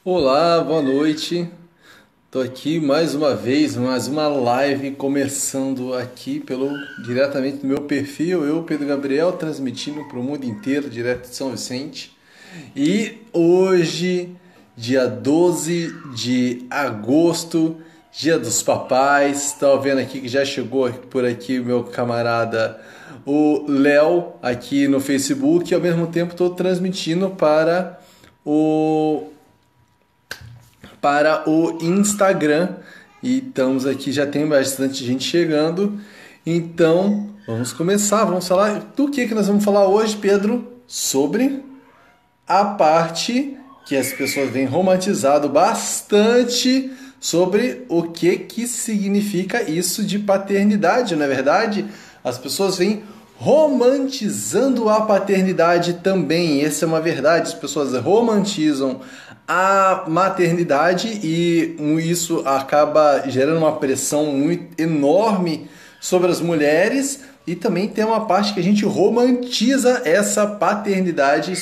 Olá, boa noite. Tô aqui mais uma vez, mais uma live começando aqui diretamente do meu perfil, eu, Pedro Gabriel, transmitindo para o mundo inteiro, direto de São Vicente. E hoje, dia 12 de agosto, dia dos papais. Estava vendo aqui que já chegou por aqui o meu camarada, o Léo, aqui no Facebook, e ao mesmo tempo estou transmitindo o para o Instagram e estamos aqui, já tem bastante gente chegando, então vamos falar do que nós vamos falar hoje, Pedro? Sobre a parte que as pessoas vêm romantizado bastante sobre o que significa isso de paternidade, não é verdade? As pessoas vêm romantizando a paternidade também, essa é uma verdade, as pessoas romantizam a maternidade e isso acaba gerando uma pressão muito enorme sobre as mulheres e também tem uma parte que a gente romantiza essa paternidade,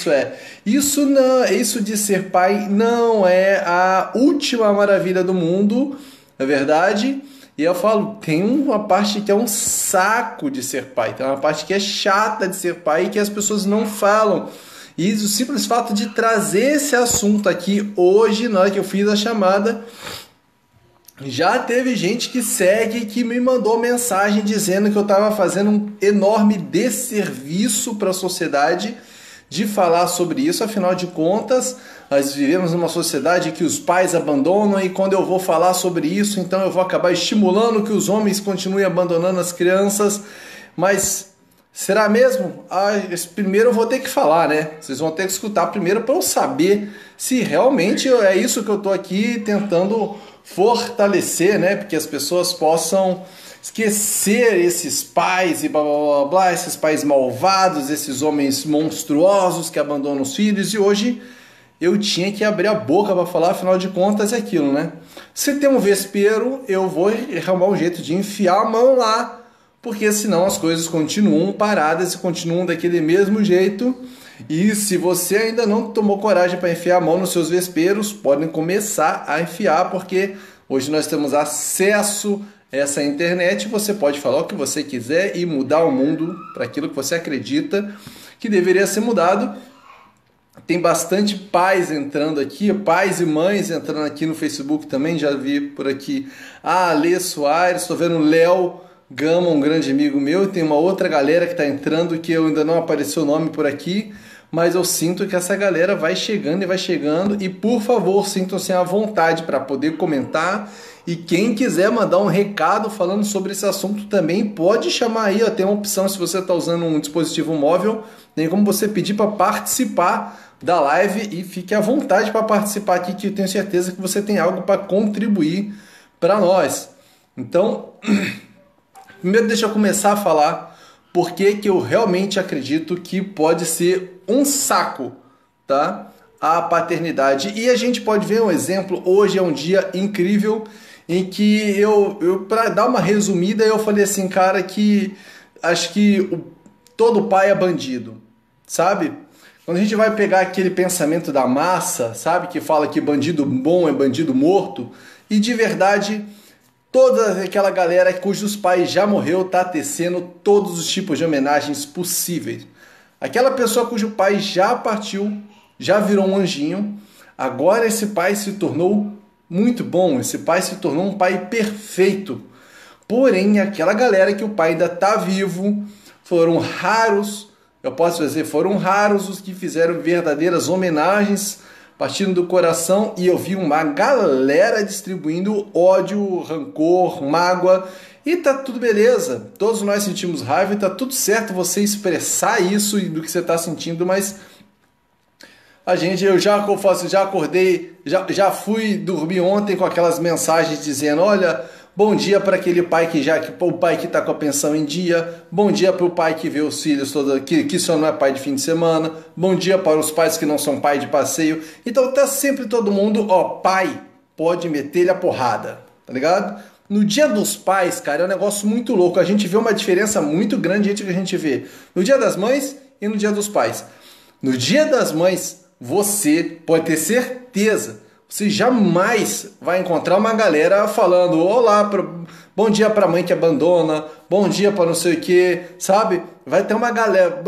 isso de ser pai não é a última maravilha do mundo, na verdade. E eu falo, tem uma parte que é um saco de ser pai, tem uma parte que é chata de ser pai e que as pessoas não falam. E o simples fato de trazer esse assunto aqui hoje, na hora que eu fiz a chamada, já teve gente que segue, que me mandou mensagem dizendo que eu estava fazendo um enorme desserviço para a sociedade de falar sobre isso. Afinal de contas, nós vivemos numa sociedade que os pais abandonam e quando eu vou falar sobre isso, então eu vou acabar estimulando que os homens continuem abandonando as crianças. Mas será mesmo? Primeiro eu vou ter que falar, né? Vocês vão ter que escutar primeiro para eu saber se realmente é isso que eu estou aqui tentando fortalecer, né? Porque as pessoas possam esquecer esses pais e blá blá blá blá, esses pais malvados, esses homens monstruosos que abandonam os filhos. E hoje eu tinha que abrir a boca para falar, afinal de contas é aquilo, né? Se tem um vespeiro, eu vou arrumar um jeito de enfiar a mão lá, porque senão as coisas continuam paradas e continuam daquele mesmo jeito. E se você ainda não tomou coragem para enfiar a mão nos seus vesperos, podem começar a enfiar, porque hoje nós temos acesso a essa internet, você pode falar o que você quiser e mudar o mundo para aquilo que você acredita que deveria ser mudado. Tem bastante pais entrando aqui, pais e mães entrando aqui no Facebook também, já vi por aqui a Alê Soares, estou vendo o Léo Gama, um grande amigo meu, e tem uma outra galera que está entrando que eu ainda não apareceu o nome por aqui, mas eu sinto que essa galera vai chegando e por favor, sintam-se à vontade para poder comentar, e quem quiser mandar um recado falando sobre esse assunto também pode chamar aí, ó, tem uma opção, se você está usando um dispositivo móvel, tem como você pedir para participar da live e fique à vontade para participar aqui, que eu tenho certeza que você tem algo para contribuir para nós. Então, primeiro deixa eu começar a falar por que eu realmente acredito que pode ser um saco, tá? A paternidade. E a gente pode ver um exemplo, hoje é um dia incrível em que para dar uma resumida, eu falei assim, cara, que acho que todo pai é bandido, sabe? Quando a gente vai pegar aquele pensamento da massa, sabe? Que fala que bandido bom é bandido morto, e de verdade toda aquela galera cujos pais já morreu está tecendo todos os tipos de homenagens possíveis. Aquela pessoa cujo pai já partiu, já virou um anjinho, agora esse pai se tornou muito bom, esse pai se tornou um pai perfeito. Porém, aquela galera que o pai ainda está vivo, foram raros, eu posso dizer, foram raros os que fizeram verdadeiras homenagens partindo do coração, e eu vi uma galera distribuindo ódio, rancor, mágoa, e tá tudo beleza, todos nós sentimos raiva e tá tudo certo você expressar isso do que você está sentindo, mas eu já acordei, já fui dormir ontem com aquelas mensagens dizendo, olha, bom dia para aquele pai o pai que está com a pensão em dia, bom dia para o pai que vê os filhos, que só não é pai de fim de semana, bom dia para os pais que não são pai de passeio. Então tá sempre todo mundo, pai, pode meter-lhe a porrada, tá ligado? No dia dos pais, cara, é um negócio muito louco, a gente vê uma diferença muito grande entre o que a gente vê no dia das mães e no dia dos pais. No dia das mães, você pode ter certeza, você jamais vai encontrar uma galera falando olá, bom dia para a mãe que abandona, bom dia para não sei o que, sabe? Vai ter uma galera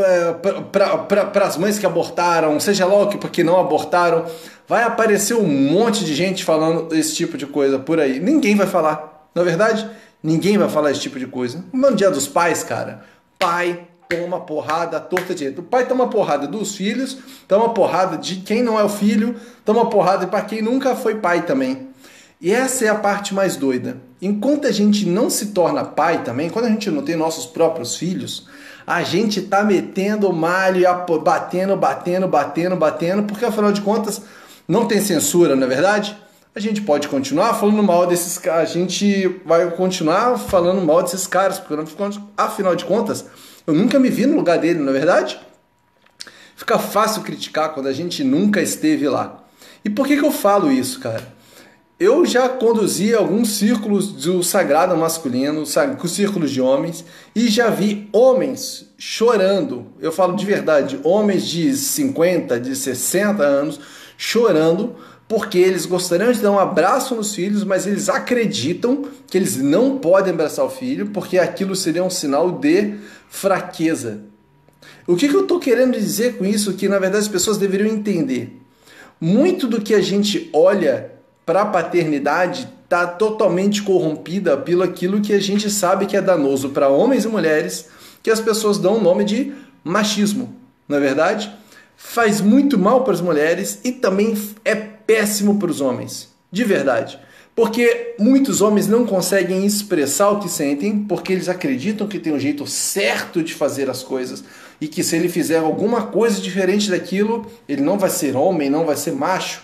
para as mães que abortaram, seja lá o que porque não abortaram, vai aparecer um monte de gente falando esse tipo de coisa por aí. Ninguém vai falar, na verdade, ninguém vai falar esse tipo de coisa. No Dia dos Pais, cara, pai toma porrada torta direita. O pai toma porrada dos filhos, toma porrada de quem não é o filho, toma porrada para quem nunca foi pai também. E essa é a parte mais doida. Enquanto a gente não se torna pai também, quando a gente não tem nossos próprios filhos, a gente tá metendo malho e batendo, porque afinal de contas não tem censura, não é verdade? A gente pode continuar falando mal desses caras, a gente vai continuar falando mal desses caras, porque afinal de contas eu nunca me vi no lugar dele, não é verdade? Fica fácil criticar quando a gente nunca esteve lá. E por que eu falo isso, cara? Eu já conduzi alguns círculos do sagrado masculino, círculos de homens, e já vi homens chorando. Eu falo de verdade, homens de 50, de 60 anos chorando porque eles gostariam de dar um abraço nos filhos, mas eles acreditam que eles não podem abraçar o filho porque aquilo seria um sinal de fraqueza. O que eu estou querendo dizer com isso? Que na verdade as pessoas deveriam entender. Muito do que a gente olha para a paternidade está totalmente corrompida pelo aquilo que a gente sabe que é danoso para homens e mulheres, que as pessoas dão o nome de machismo. Não é verdade? Faz muito mal para as mulheres e também é péssimo para os homens. De verdade. Porque muitos homens não conseguem expressar o que sentem porque eles acreditam que tem um jeito certo de fazer as coisas e que se ele fizer alguma coisa diferente daquilo, ele não vai ser homem, não vai ser macho.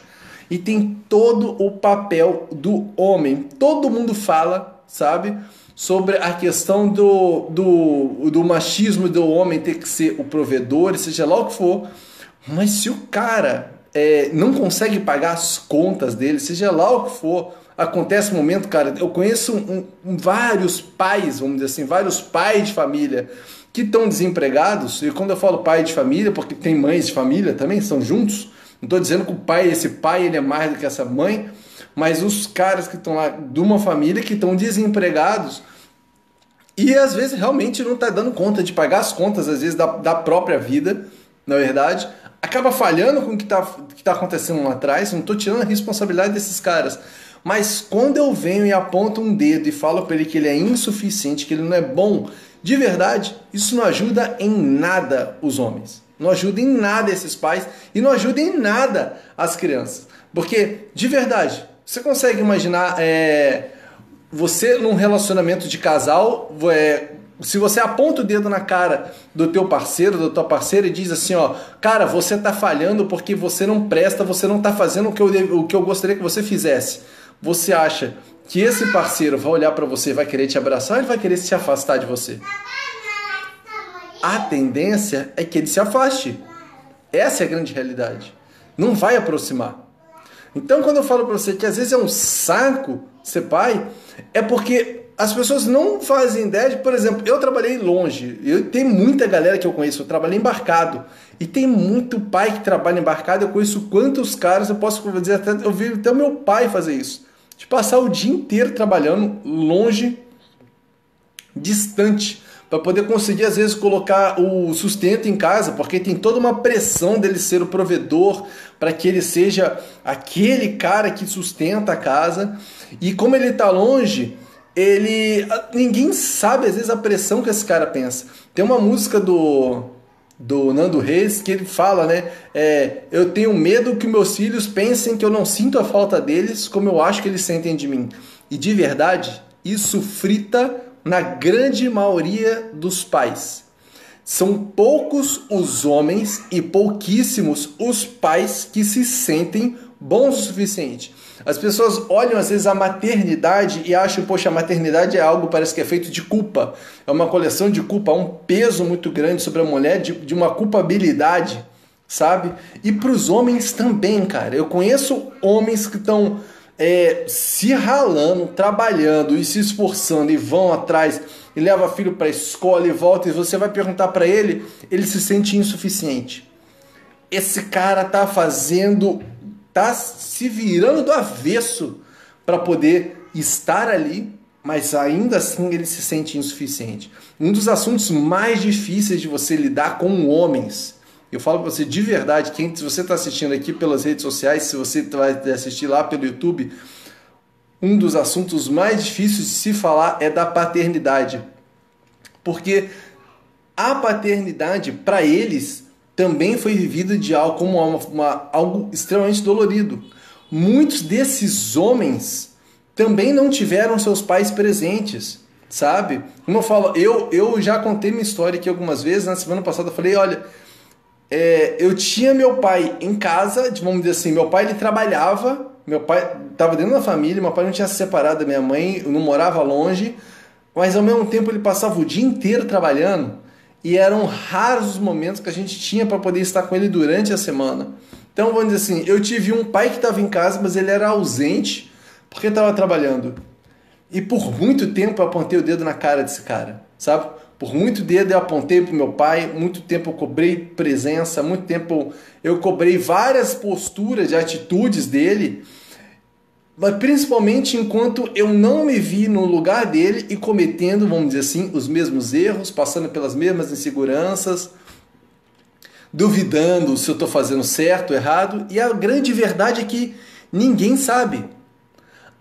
E tem todo o papel do homem. Todo mundo fala, sabe, sobre a questão do machismo do homem ter que ser o provedor, seja lá o que for. Mas se o cara não consegue pagar as contas dele, seja lá o que for, acontece um momento, cara, eu conheço vários pais, vamos dizer assim, vários pais de família que estão desempregados, e quando eu falo pai de família, porque tem mães de família também, são juntos, não estou dizendo que esse pai ele é mais do que essa mãe, mas os caras que estão lá de uma família que estão desempregados e às vezes realmente não está dando conta de pagar as contas, às vezes da própria vida, na verdade, acaba falhando com o que tá acontecendo lá atrás. Não estou tirando a responsabilidade desses caras, mas quando eu venho e aponto um dedo e falo para ele que ele é insuficiente, que ele não é bom, de verdade, isso não ajuda em nada os homens. Não ajuda em nada esses pais e não ajuda em nada as crianças. Porque, de verdade, você consegue imaginar você num relacionamento de casal, se você aponta o dedo na cara do teu parceiro, da tua parceira e diz assim, ó, cara, você tá falhando porque você não presta, você não tá fazendo o que eu gostaria que você fizesse. Você acha que esse parceiro vai olhar para você e vai querer te abraçar ou ele vai querer se afastar de você? A tendência é que ele se afaste. Essa é a grande realidade. Não vai aproximar. Então, quando eu falo para você que às vezes é um saco ser pai, é porque as pessoas não fazem ideia de, por exemplo, eu trabalhei longe. Tem muita galera que eu conheço, eu trabalhei embarcado. E tem muito pai que trabalha embarcado. Eu conheço quantos caras, eu posso dizer, eu vi até o meu pai fazer isso. De passar o dia inteiro trabalhando longe, distante, para poder conseguir, às vezes, colocar o sustento em casa, porque tem toda uma pressão dele ser o provedor, para que ele seja aquele cara que sustenta a casa. E como ele está longe, ninguém sabe, às vezes, a pressão que esse cara pensa. Tem uma música do Nando Reis que ele fala, né? Eu tenho medo que meus filhos pensem que eu não sinto a falta deles como eu acho que eles sentem de mim. E, de verdade, isso frita na grande maioria dos pais. São poucos os homens e pouquíssimos os pais que se sentem bons o suficiente. As pessoas olham às vezes a maternidade e acham, poxa, a maternidade é algo, parece que é feito de culpa. É uma coleção de culpa, há um peso muito grande sobre a mulher, de uma culpabilidade, sabe? E para os homens também, cara. Eu conheço homens que estão se ralando, trabalhando e se esforçando e vão atrás e leva filho para a escola e volta, e você vai perguntar para ele, ele se sente insuficiente. Esse cara tá fazendo tá se virando do avesso para poder estar ali, mas ainda assim ele se sente insuficiente. Um dos assuntos mais difíceis de você lidar com homens, eu falo para você de verdade, se você está assistindo aqui pelas redes sociais, se você vai assistir lá pelo YouTube, um dos assuntos mais difíceis de se falar é da paternidade. Porque a paternidade, para eles, também foi vivida de algo como algo extremamente dolorido. Muitos desses homens também não tiveram seus pais presentes, sabe? Como eu falo, eu já contei minha história aqui algumas vezes. Na semana passada eu falei, olha, eu tinha meu pai em casa, vamos dizer assim, meu pai ele trabalhava, meu pai estava dentro da família, meu pai não tinha se separado da minha mãe, não morava longe, mas ao mesmo tempo ele passava o dia inteiro trabalhando e eram raros os momentos que a gente tinha para poder estar com ele durante a semana. Então vamos dizer assim, eu tive um pai que estava em casa, mas ele era ausente porque estava trabalhando. E por muito tempo eu apontei o dedo na cara desse cara, sabe? Por muito tempo eu apontei para o meu pai, muito tempo eu cobrei presença, muito tempo eu cobrei várias posturas de atitudes dele, mas principalmente enquanto eu não me vi no lugar dele e cometendo, vamos dizer assim, os mesmos erros, passando pelas mesmas inseguranças, duvidando se eu estou fazendo certo ou errado. E a grande verdade é que ninguém sabe.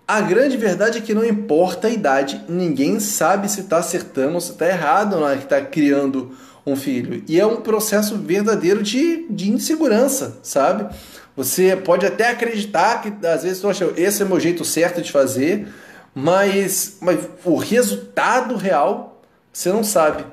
A grande verdade é que não importa a idade, ninguém sabe se está acertando ou se está errado na hora que está criando um filho. E é um processo verdadeiro de insegurança, sabe? Você pode até acreditar que às vezes você acha, esse é o meu jeito certo de fazer, mas o resultado real você não sabe.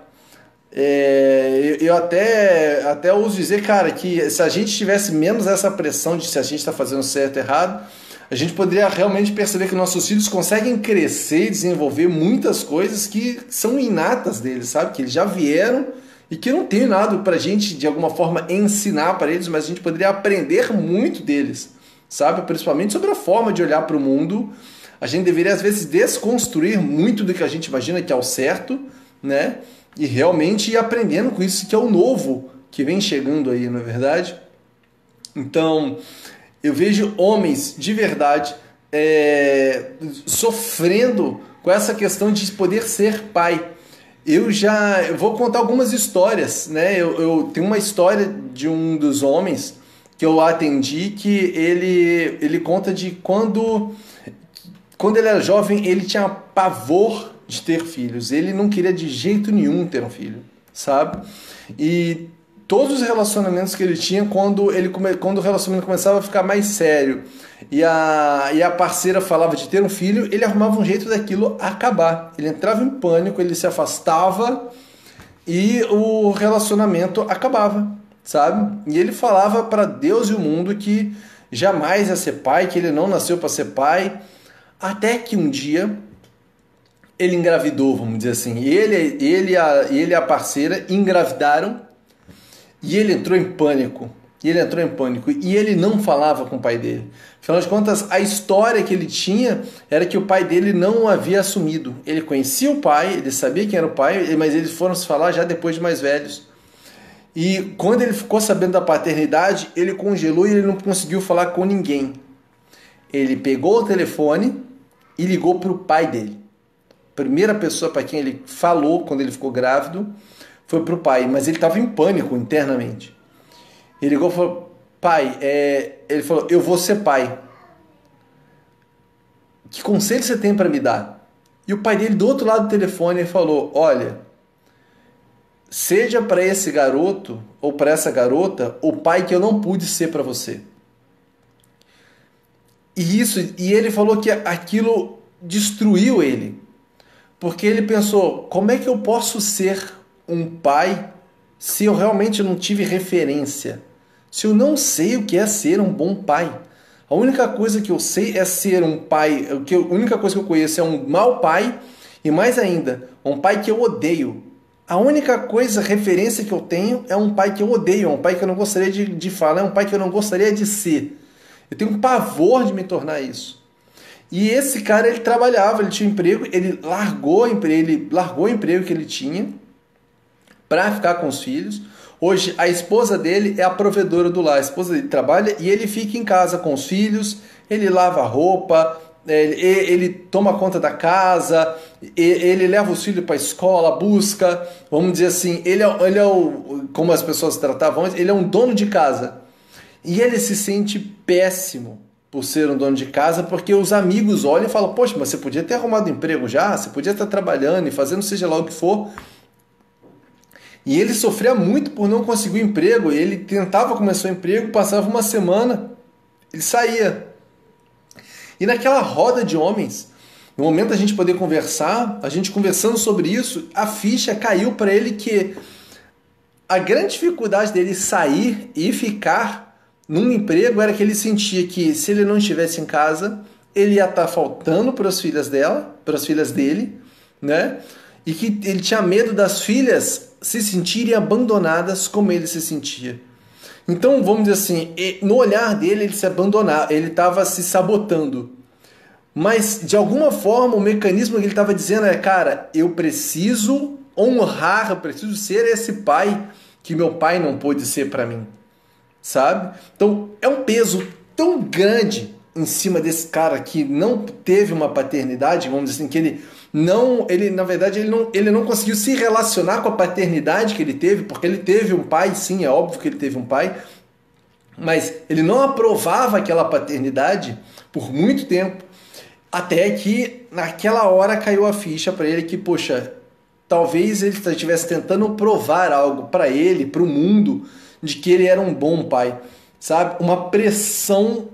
Eu até ouso dizer, cara, que se a gente tivesse menos essa pressão de se a gente está fazendo certo ou errado, a gente poderia realmente perceber que nossos filhos conseguem crescer e desenvolver muitas coisas que são inatas deles, sabe? Que eles já vieram e que não tem nada para a gente, de alguma forma, ensinar para eles, mas a gente poderia aprender muito deles, sabe? Principalmente sobre a forma de olhar para o mundo. A gente deveria, às vezes, desconstruir muito do que a gente imagina que é o certo, né? E realmente ir aprendendo com isso que é o novo que vem chegando aí, não é verdade? Então, eu vejo homens de verdade sofrendo com essa questão de poder ser pai. Eu vou contar algumas histórias, né? Eu tenho uma história de um dos homens que eu atendi que ele conta de quando ele era jovem, ele tinha pavor de ter filhos. Ele não queria de jeito nenhum ter um filho, sabe? E todos os relacionamentos que ele tinha, quando o relacionamento começava a ficar mais sério e a parceira falava de ter um filho, ele arrumava um jeito daquilo acabar. Ele entrava em pânico, ele se afastava e o relacionamento acabava, sabe? E ele falava para Deus e o mundo que jamais ia ser pai, que ele não nasceu para ser pai, até que um dia ele engravidou, vamos dizer assim. Ele e a parceira engravidaram e ele entrou em pânico. E ele não falava com o pai dele. Afinal de contas, a história que ele tinha era que o pai dele não o havia assumido. Ele conhecia o pai, ele sabia quem era o pai, mas eles foram se falar já depois de mais velhos. E quando ele ficou sabendo da paternidade, ele congelou e ele não conseguiu falar com ninguém. Ele pegou o telefone e ligou para o pai dele. A primeira pessoa para quem ele falou quando ele ficou grávido foi para o pai, mas ele estava em pânico internamente. Ele ligou e falou, pai, ele falou, eu vou ser pai. Que conselho você tem para me dar? E o pai dele, do outro lado do telefone, ele falou, olha, seja para esse garoto ou para essa garota o pai que eu não pude ser para você. E ele falou que aquilo destruiu ele. Porque ele pensou, como é que eu posso ser um pai se eu realmente não tive referência? Se eu não sei o que é ser um bom pai? A única coisa que eu sei é ser um pai, a única coisa que eu conheço é um mau pai e mais ainda, um pai que eu odeio. A única coisa, referência que eu tenho é um pai que eu odeio, é um pai que eu não gostaria de falar, é um pai que eu não gostaria de ser. Eu tenho um pavor de me tornar isso. E esse cara, ele trabalhava, ele tinha emprego, ele largou o emprego que ele tinha para ficar com os filhos. Hoje, a esposa dele é a provedora do lar. A esposa dele trabalha e ele fica em casa com os filhos, ele lava a roupa, ele toma conta da casa, ele leva os filhos para a escola, busca, vamos dizer assim, ele é o, como as pessoas tratavam antes, ele é um dono de casa. E ele se sente péssimo por ser um dono de casa, porque os amigos olham e falam, poxa, mas você podia ter arrumado um emprego já, você podia estar trabalhando e fazendo seja lá o que for. E ele sofria muito por não conseguir um emprego, ele tentava começar um emprego, passava uma semana, ele saía. E naquela roda de homens, no momento da gente poder conversar, a gente conversando sobre isso, a ficha caiu para ele que a grande dificuldade dele sair e ficar num emprego era que ele sentia que se ele não estivesse em casa, ele ia estar faltando para as filhas dela, para as filhas dele, né? E que ele tinha medo das filhas se sentirem abandonadas como ele se sentia. Então, vamos dizer assim, no olhar dele ele se abandonava, ele estava se sabotando. Mas, de alguma forma, o mecanismo que ele estava dizendo é, cara, eu preciso honrar, eu preciso ser esse pai que meu pai não pôde ser para mim, sabe? Então, é um peso tão grande em cima desse cara que não teve uma paternidade, vamos dizer assim, que na verdade, ele não conseguiu se relacionar com a paternidade que ele teve, porque ele teve um pai, sim, é óbvio que ele teve um pai, mas ele não aprovava aquela paternidade por muito tempo, até que naquela hora caiu a ficha para ele que, poxa, talvez ele estivesse tentando provar algo para ele, para o mundo, de que ele era um bom pai, sabe? Uma pressão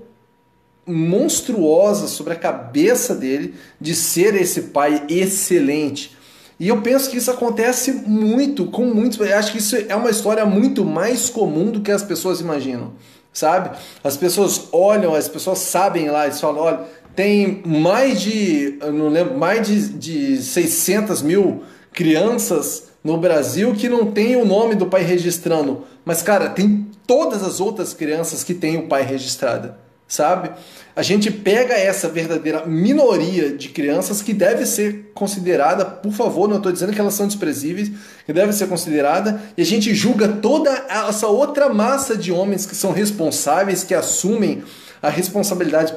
monstruosa sobre a cabeça dele de ser esse pai excelente. E eu penso que isso acontece muito, com muitos. Eu acho que isso é uma história muito mais comum do que as pessoas imaginam, sabe? As pessoas olham, as pessoas sabem lá, eles falam, olha, tem mais de, eu não lembro, mais de 600 mil crianças no Brasil que não tem o nome do pai registrando. Mas, cara, tem todas as outras crianças que têm o pai registrado, sabe? A gente pega essa verdadeira minoria de crianças que deve ser considerada, por favor, não estou dizendo que elas são desprezíveis, que deve ser considerada, e a gente julga toda essa outra massa de homens que são responsáveis, que assumem a responsabilidade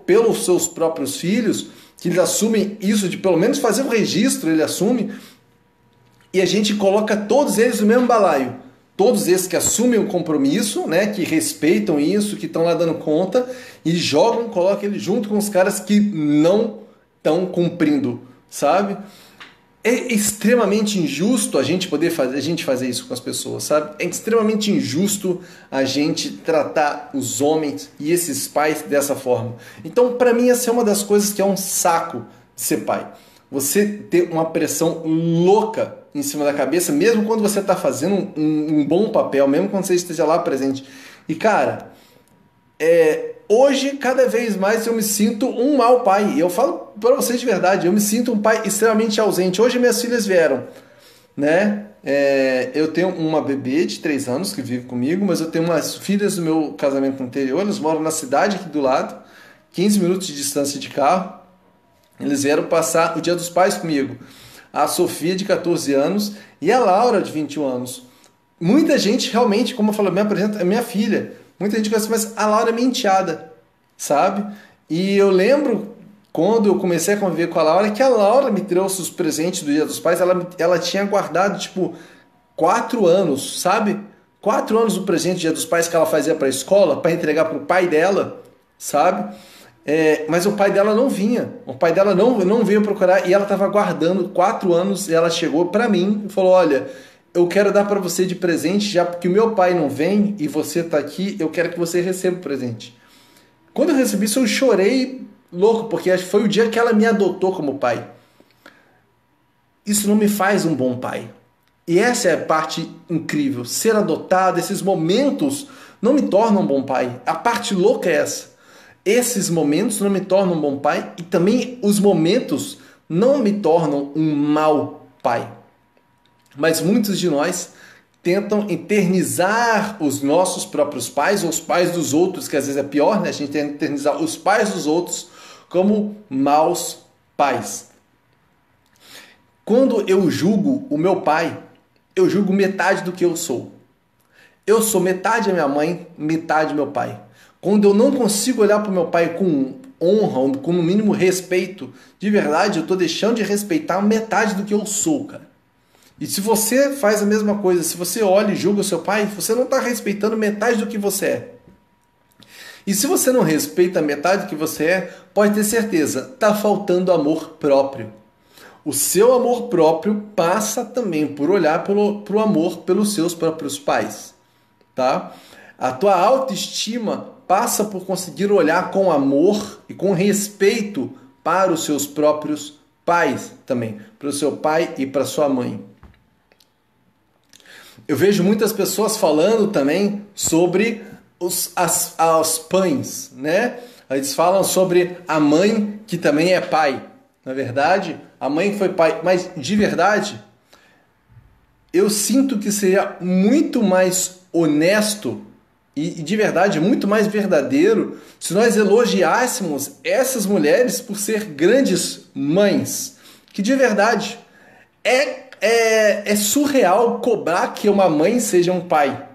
pelos seus próprios filhos, que eles assumem isso de pelo menos fazer o registro, ele assume, e a gente coloca todos eles no mesmo balaio. Todos esses que assumem o compromisso, né, que respeitam isso, que estão lá dando conta, e jogam, colocam ele junto com os caras que não estão cumprindo, sabe? É extremamente injusto a gente fazer isso com as pessoas, sabe? É extremamente injusto a gente tratar os homens e esses pais dessa forma. Então, para mim, essa é uma das coisas que é um saco de ser pai. Você ter uma pressão louca em cima da cabeça, mesmo quando você está fazendo um bom papel, mesmo quando você esteja lá presente. E, cara, hoje, cada vez mais, eu me sinto um mau pai. E eu falo para vocês de verdade, eu me sinto um pai extremamente ausente. Hoje minhas filhas vieram, né? Eu tenho uma bebê de 3 anos que vive comigo, mas eu tenho umas filhas do meu casamento anterior, elas moram na cidade aqui do lado, 15 minutos de distância de carro. Eles vieram passar o Dia dos Pais comigo. A Sofia, de 14 anos, e a Laura, de 21 anos. Muita gente realmente, como eu falo, me apresenta a minha filha. Muita gente conhece, mas a Laura é minha enteada, sabe? E eu lembro, quando eu comecei a conviver com a Laura, que a Laura me trouxe os presentes do Dia dos Pais. Ela tinha guardado, tipo, 4 anos, sabe? 4 anos do presente do Dia dos Pais que ela fazia para a escola, para entregar para o pai dela, sabe? Mas o pai dela não vinha, o pai dela não veio procurar, e ela estava guardando 4 anos, e ela chegou para mim e falou, olha, eu quero dar para você de presente, já porque o meu pai não vem e você está aqui, eu quero que você receba o presente. Quando eu recebi isso, eu chorei louco, porque foi o dia que ela me adotou como pai. Isso não me faz um bom pai. E essa é a parte incrível, ser adotado, esses momentos não me tornam um bom pai. A parte louca é essa. Esses momentos não me tornam um bom pai, e também os momentos não me tornam um mau pai. Mas muitos de nós tentam eternizar os nossos próprios pais, ou os pais dos outros, que às vezes é pior, né? A gente tenta eternizar os pais dos outros como maus pais. Quando eu julgo o meu pai, eu julgo metade do que eu sou. Eu sou metade a minha mãe, metade meu pai. Quando eu não consigo olhar para o meu pai com honra, com o mínimo respeito, de verdade, eu estou deixando de respeitar metade do que eu sou, cara. E se você faz a mesma coisa, se você olha e julga o seu pai, você não está respeitando metade do que você é. E se você não respeita metade do que você é, pode ter certeza, está faltando amor próprio. O seu amor próprio passa também por olhar para o amor pelos seus próprios pais. Tá? A tua autoestima passa por conseguir olhar com amor e com respeito para os seus próprios pais também, para o seu pai e para sua mãe. Eu vejo muitas pessoas falando também sobre os pães, né? Eles falam sobre a mãe que também é pai. Na verdade, a mãe foi pai, mas de verdade, eu sinto que seria muito mais honesto e de verdade muito mais verdadeiro se nós elogiássemos essas mulheres por ser grandes mães. Que de verdade é surreal cobrar que uma mãe seja um pai.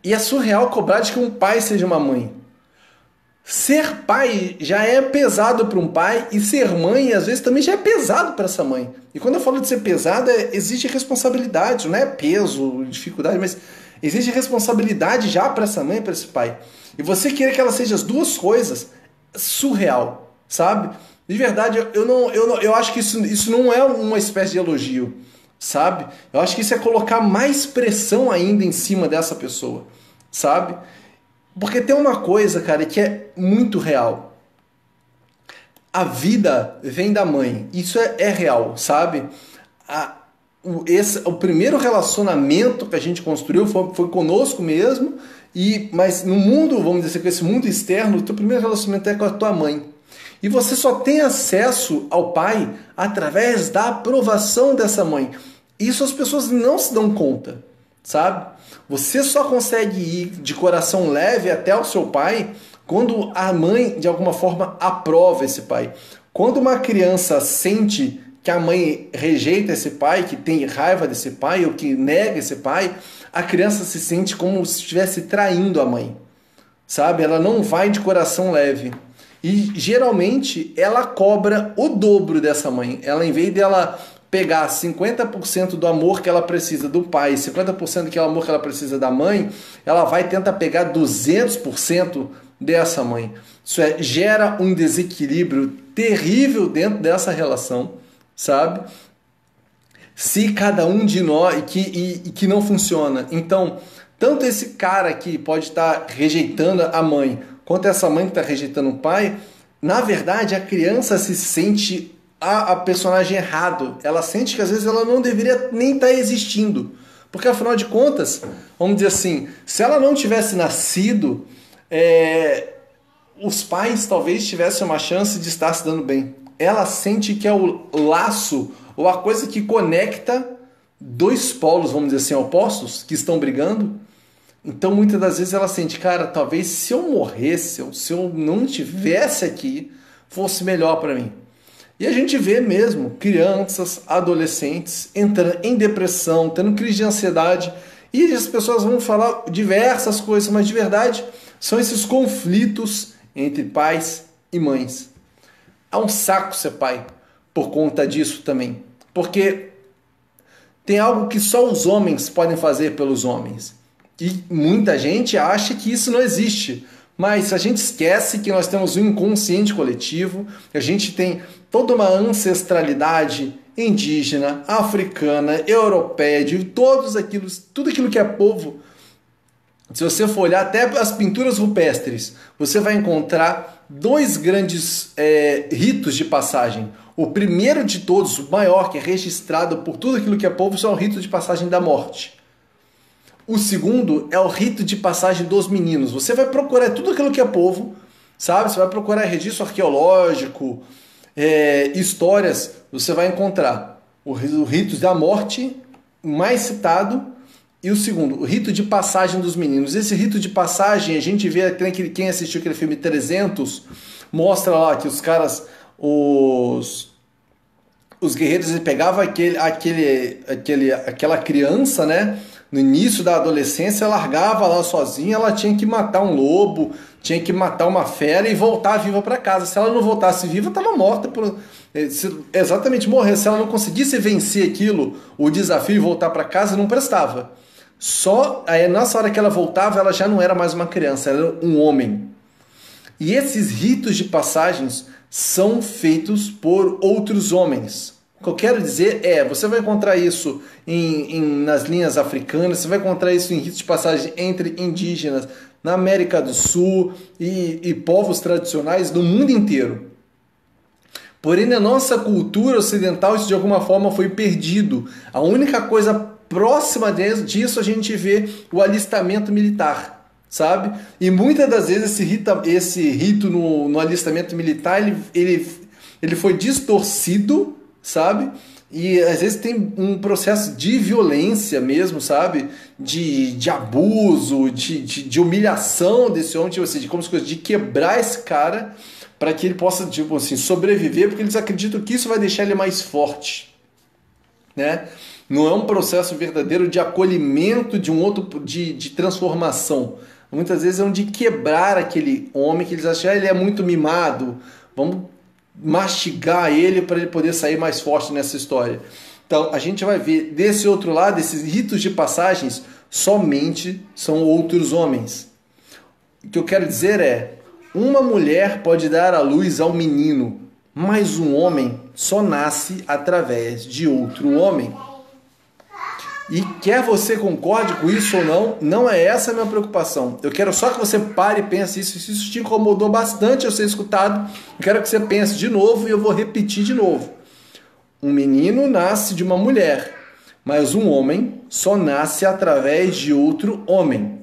E é surreal cobrar de que um pai seja uma mãe. Ser pai já é pesado para um pai e ser mãe às vezes também já é pesado para essa mãe. E quando eu falo de ser pesado, existe responsabilidade, não é peso, dificuldade, mas existe responsabilidade já para essa mãe e para esse pai. E você querer que ela seja as duas coisas, é surreal, sabe? De verdade, eu acho que isso não é uma espécie de elogio, sabe? Eu acho que isso é colocar mais pressão ainda em cima dessa pessoa, sabe? Porque tem uma coisa, cara, que é muito real. A vida vem da mãe. Isso é real, sabe? O primeiro relacionamento que a gente construiu foi conosco mesmo, mas no mundo, vamos dizer, com esse mundo externo, o teu primeiro relacionamento é com a tua mãe. E você só tem acesso ao pai através da aprovação dessa mãe. Isso as pessoas não se dão conta, sabe? Você só consegue ir de coração leve até o seu pai quando a mãe, de alguma forma, aprova esse pai. Quando uma criança sente que a mãe rejeita esse pai, que tem raiva desse pai ou que nega esse pai, a criança se sente como se estivesse traindo a mãe, sabe? Ela não vai de coração leve. E geralmente ela cobra o dobro dessa mãe. Ela, em vez dela pegar 50% do amor que ela precisa do pai, 50% do amor que ela precisa da mãe, ela vai tentar pegar 200% dessa mãe. Isso gera um desequilíbrio terrível dentro dessa relação, sabe? Se cada um de nós, que não funciona. Então, tanto esse cara que pode estar rejeitando a mãe, quanto essa mãe que está rejeitando o pai, na verdade a criança se sente a personagem errado. Ela sente que às vezes ela não deveria nem estar existindo. Porque afinal de contas, vamos dizer assim, se ela não tivesse nascido, os pais talvez tivessem uma chance de estar se dando bem. Ela sente que é o laço ou a coisa que conecta dois polos, vamos dizer assim, opostos, que estão brigando. Então muitas das vezes ela sente, cara, talvez se eu morresse, ou se eu não estivesse aqui, fosse melhor para mim. E a gente vê mesmo crianças, adolescentes entrando em depressão, tendo crise de ansiedade, e as pessoas vão falar diversas coisas, mas de verdade são esses conflitos entre pais e mães. É um saco ser pai por conta disso também, porque tem algo que só os homens podem fazer pelos homens. E muita gente acha que isso não existe. Mas a gente esquece que nós temos um inconsciente coletivo, a gente tem toda uma ancestralidade indígena, africana, europeia, de tudo aquilo que é povo. Se você for olhar até as pinturas rupestres, você vai encontrar dois grandes ritos de passagem. O primeiro de todos, o maior, que é registrado por tudo aquilo que é povo, é o rito de passagem da morte. O segundo é o rito de passagem dos meninos. Você vai procurar tudo aquilo que é povo, sabe? Você vai procurar registro arqueológico, histórias, você vai encontrar o rito da morte, mais citado, e o segundo, o rito de passagem dos meninos. Esse rito de passagem, a gente vê, quem assistiu aquele filme 300, mostra lá que os caras, os guerreiros, eles pegavam aquela criança, né? No início da adolescência, largava lá sozinha, ela tinha que matar um lobo, tinha que matar uma fera e voltar viva para casa. Se ela não voltasse viva, estava morta por exatamente morrer. Se ela não conseguisse vencer aquilo, o desafio e voltar para casa, não prestava. Só aí nessa hora que ela voltava, ela já não era mais uma criança, era um homem. E esses ritos de passagens são feitos por outros homens. O que eu quero dizer você vai encontrar isso nas linhas africanas, você vai encontrar isso em ritos de passagem entre indígenas, na América do Sul e povos tradicionais do mundo inteiro. Porém, na nossa cultura ocidental, isso de alguma forma foi perdido. A única coisa próxima disso a gente vê o alistamento militar, sabe? E muitas das vezes esse rito no alistamento militar, ele foi distorcido, sabe? E às vezes tem um processo de violência mesmo, sabe? De abuso, de humilhação desse homem, tipo assim, de quebrar esse cara para que ele possa, tipo assim, sobreviver, porque eles acreditam que isso vai deixar ele mais forte, né? Não é um processo verdadeiro de acolhimento de um outro, de transformação. Muitas vezes é um de quebrar aquele homem que eles acham que ele é muito mimado, vamos mastigar ele para ele poder sair mais forte nessa história. Então a gente vai ver desse outro lado, esses ritos de passagens somente são outros homens. O que eu quero dizer uma mulher pode dar à luz ao menino, mas um homem só nasce através de outro homem. E quer você concorde com isso ou não, não é essa a minha preocupação. Eu quero só que você pare e pense isso. Se isso te incomodou bastante eu ser escutado, eu quero que você pense de novo e eu vou repetir de novo. Um menino nasce de uma mulher, mas um homem só nasce através de outro homem.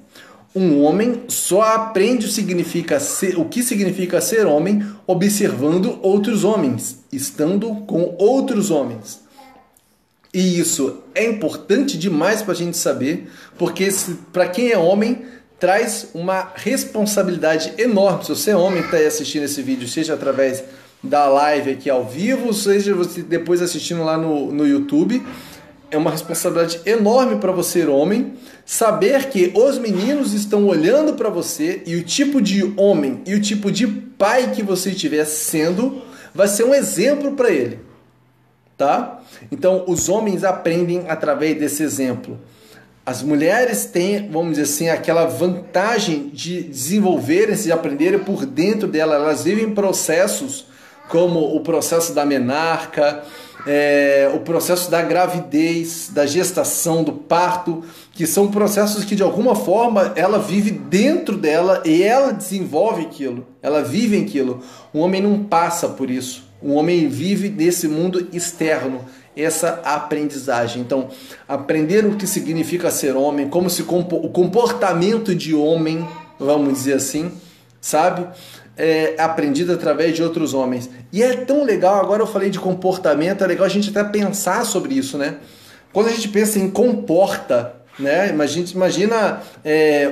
Um homem só aprende o que significa ser homem observando outros homens, estando com outros homens. E isso é importante demais para a gente saber, porque para quem é homem, traz uma responsabilidade enorme. Se você é homem que está aí assistindo esse vídeo, seja através da live aqui ao vivo, seja você depois assistindo lá no YouTube, é uma responsabilidade enorme para você ser homem, saber que os meninos estão olhando para você e o tipo de homem e o tipo de pai que você estiver sendo vai ser um exemplo para ele. Tá? Então, os homens aprendem através desse exemplo. As mulheres têm, vamos dizer assim, aquela vantagem de desenvolverem-se, de aprenderem por dentro dela. Elas vivem processos como o processo da menarca, o processo da gravidez, da gestação, do parto, que são processos que de alguma forma ela vive dentro dela e ela desenvolve aquilo, ela vive aquilo. Um homem não passa por isso. Um homem vive nesse mundo externo, essa aprendizagem. Então, aprender o que significa ser homem, como o comportamento de homem, vamos dizer assim, sabe? É aprendido através de outros homens. E é tão legal, agora eu falei de comportamento, é legal a gente até pensar sobre isso, né? Quando a gente pensa em comporta, né? Imagina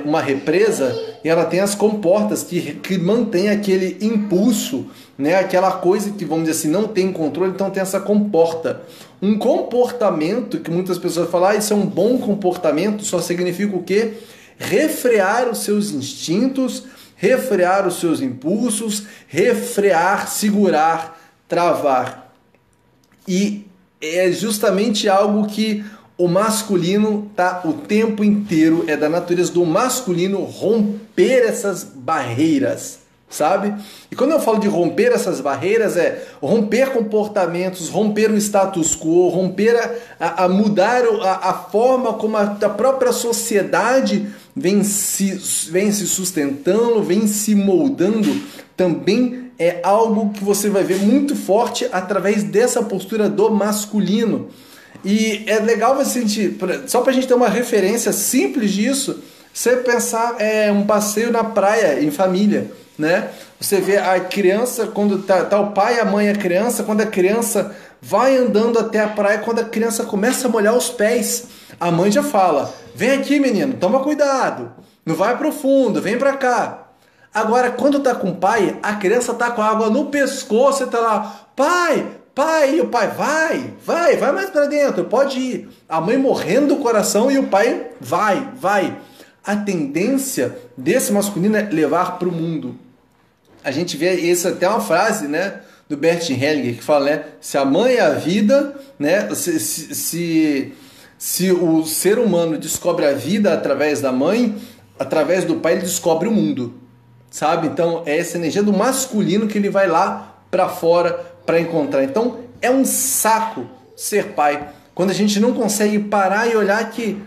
uma represa e ela tem as comportas que mantém aquele impulso, né? Aquela coisa que, vamos dizer assim, não tem controle, então tem essa comporta. Um comportamento que muitas pessoas falam, isso é um bom comportamento, só significa o quê? Refrear os seus instintos, refrear os seus impulsos, refrear, segurar, travar. E é justamente algo que o masculino tá o tempo inteiro, é da natureza do masculino romper essas barreiras, sabe? E quando eu falo de romper essas barreiras, romper comportamentos, romper o status quo, romper a mudar a forma como a própria sociedade vem se sustentando, vem se moldando, também é algo que você vai ver muito forte através dessa postura do masculino. E é legal você sentir, só para a gente ter uma referência simples disso, você pensar um passeio na praia em família, né? Você vê a criança, quando tá o pai, a mãe e a criança, quando a criança vai andando até a praia, quando a criança começa a molhar os pés, a mãe já fala, vem aqui menino, toma cuidado, não vai pro fundo, vem pra cá. Agora, quando tá com o pai, a criança tá com a água no pescoço e tá lá, pai, pai, e o pai, vai mais para dentro, pode ir. A mãe morrendo do coração e o pai, vai. A tendência desse masculino é levar para o mundo. A gente vê isso até uma frase, né, do Bert Hellinger, que fala, né, se a mãe é a vida, né, se o ser humano descobre a vida através da mãe, através do pai ele descobre o mundo, sabe? Então é essa energia do masculino que ele vai lá para fora para encontrar. Então é um saco ser pai, quando a gente não consegue parar e olhar que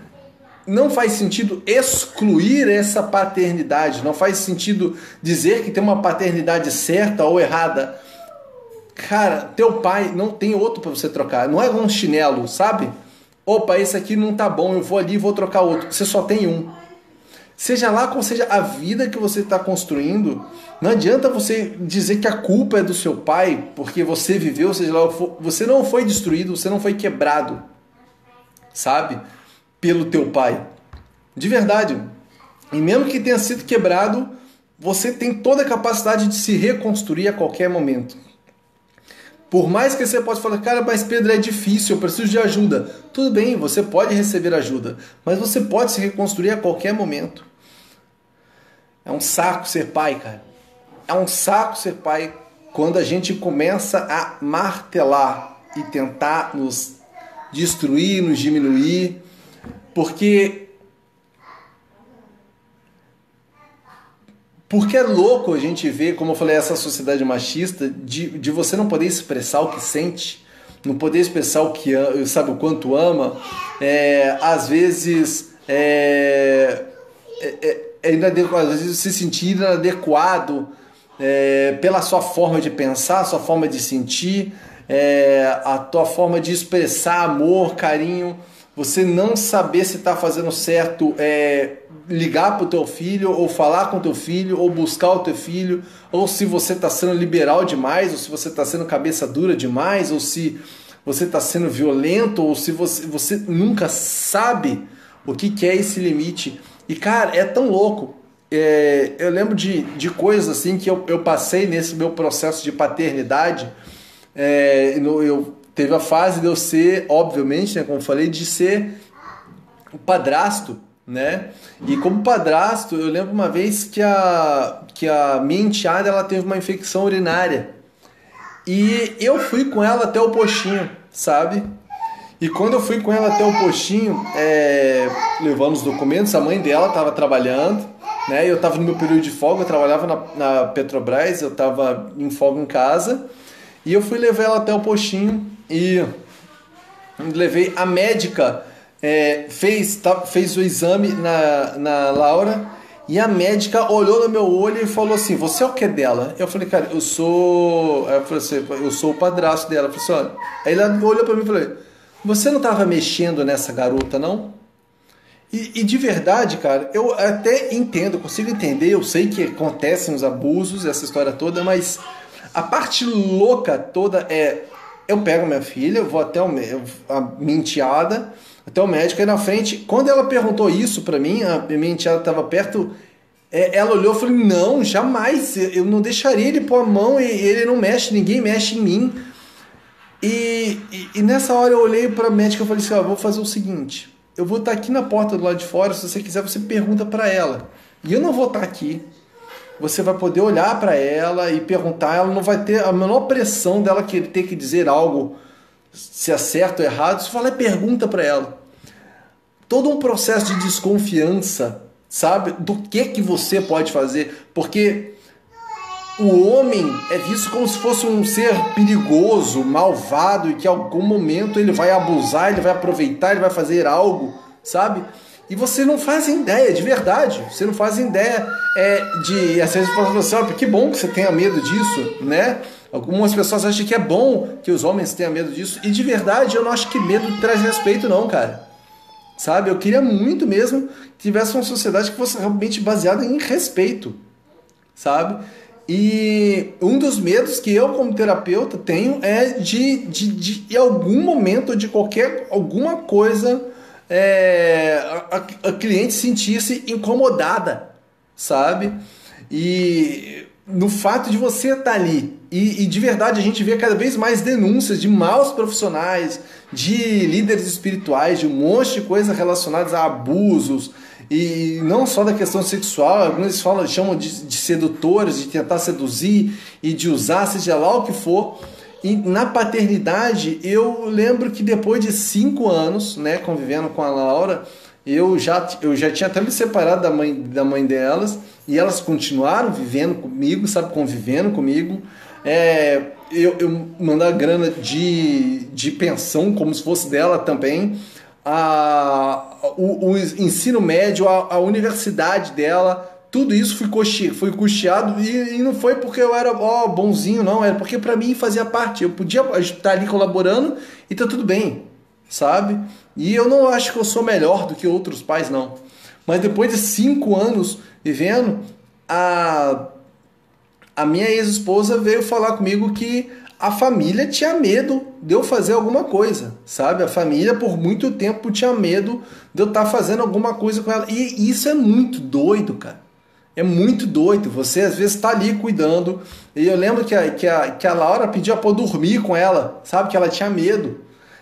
não faz sentido excluir essa paternidade, não faz sentido dizer que tem uma paternidade certa ou errada. Cara, teu pai não tem outro para você trocar, não é um chinelo, sabe? Opa, esse aqui não tá bom, eu vou ali e vou trocar outro. Você só tem um. Seja lá qual seja a vida que você está construindo, não adianta você dizer que a culpa é do seu pai, porque você viveu, seja lá, você não foi destruído, você não foi quebrado, sabe? Pelo teu pai. De verdade. E mesmo que tenha sido quebrado, você tem toda a capacidade de se reconstruir a qualquer momento. Por mais que você possa falar, cara, mas Pedro, é difícil, eu preciso de ajuda. Tudo bem, você pode receber ajuda, mas você pode se reconstruir a qualquer momento. É um saco ser pai, cara. É um saco ser pai quando a gente começa a martelar e tentar nos destruir, nos diminuir, porque é louco a gente ver, como eu falei, essa sociedade machista de você não poder expressar o que sente, não poder expressar o que sabe, o quanto ama, às vezes às vezes se sentir inadequado pela sua forma de pensar, sua forma de sentir, a tua forma de expressar amor, carinho, você não saber se está fazendo certo, ligar para o teu filho, ou falar com o teu filho, ou buscar o teu filho, ou se você está sendo liberal demais, ou se você está sendo cabeça dura demais, ou se você está sendo violento, ou se você nunca sabe o que é esse limite. E cara, é tão louco. Eu lembro de coisas assim que eu passei nesse meu processo de paternidade. Teve a fase de eu ser, obviamente, né, como eu falei, de ser o padrasto, né? E como padrasto, eu lembro uma vez que a minha enteada, ela teve uma infecção urinária. E eu fui com ela até o postinho, sabe? E quando eu fui com ela até o postinho, levando os documentos, a mãe dela estava trabalhando, né? Eu estava no meu período de folga, eu trabalhava na Petrobras, eu estava em folga em casa. E eu fui levar ela até o postinho e levei a médica, fez o exame na Laura, e a médica olhou no meu olho e falou assim, você é o que dela? Eu falei, cara, eu sou o padrasto dela. Eu falei assim, olha. Aí ela olhou para mim e falou, você não estava mexendo nessa garota, não? E de verdade, cara, eu até entendo, consigo entender, eu sei que acontecem os abusos, essa história toda, mas a parte louca toda eu pego minha filha, eu vou até a minha enteada, até o médico, aí na frente, quando ela perguntou isso pra mim, a minha enteada estava perto, ela olhou e falou, não, jamais, eu não deixaria ele pôr a mão, e ele não mexe, ninguém mexe em mim. E nessa hora eu olhei pra médica e falei assim, vou fazer o seguinte, eu vou estar aqui na porta do lado de fora, se você quiser você pergunta pra ela, e eu não vou estar aqui. Você vai poder olhar para ela e perguntar, ela não vai ter a menor pressão dela ter que dizer algo, se é certo ou errado, você fala e pergunta para ela. Todo um processo de desconfiança, sabe, do que você pode fazer, porque o homem é visto como se fosse um ser perigoso, malvado, e que em algum momento ele vai abusar, ele vai aproveitar, ele vai fazer algo, sabe? E você não faz ideia, de verdade, você não faz ideia às vezes você fala assim, que bom que você tenha medo disso, né? Algumas pessoas acham que é bom que os homens tenham medo disso, e de verdade eu não acho que medo traz respeito não, cara. Sabe, eu queria muito mesmo que tivesse uma sociedade que fosse realmente baseada em respeito, sabe? E um dos medos que eu como terapeuta tenho é de em algum momento, de alguma coisa, a cliente sentir-se incomodada, sabe? E no fato de você estar ali. E de verdade a gente vê cada vez mais denúncias de maus profissionais, de líderes espirituais, de um monte de coisas relacionadas a abusos, e não só da questão sexual, alguns chamam de sedutores, de tentar seduzir e de usar, seja lá o que for. E na paternidade, eu lembro que depois de 5 anos, né, convivendo com a Laura, eu já tinha até me separado da mãe delas, e elas continuaram vivendo comigo, sabe, convivendo comigo. Eu mandava grana de pensão, como se fosse dela também. O ensino médio, a universidade dela, tudo isso foi custeado, e não foi porque eu era bonzinho, não, era porque para mim fazia parte. Eu podia estar ali colaborando e tá tudo bem, sabe? E eu não acho que eu sou melhor do que outros pais, não. Mas depois de 5 anos vivendo, a minha ex-esposa veio falar comigo que a família tinha medo de eu fazer alguma coisa, sabe? A família por muito tempo tinha medo de eu estar fazendo alguma coisa com ela. E isso é muito doido, cara. É muito doido. Você às vezes está ali cuidando. E eu lembro que a Laura pedia para eu dormir com ela, sabe? Que ela tinha medo.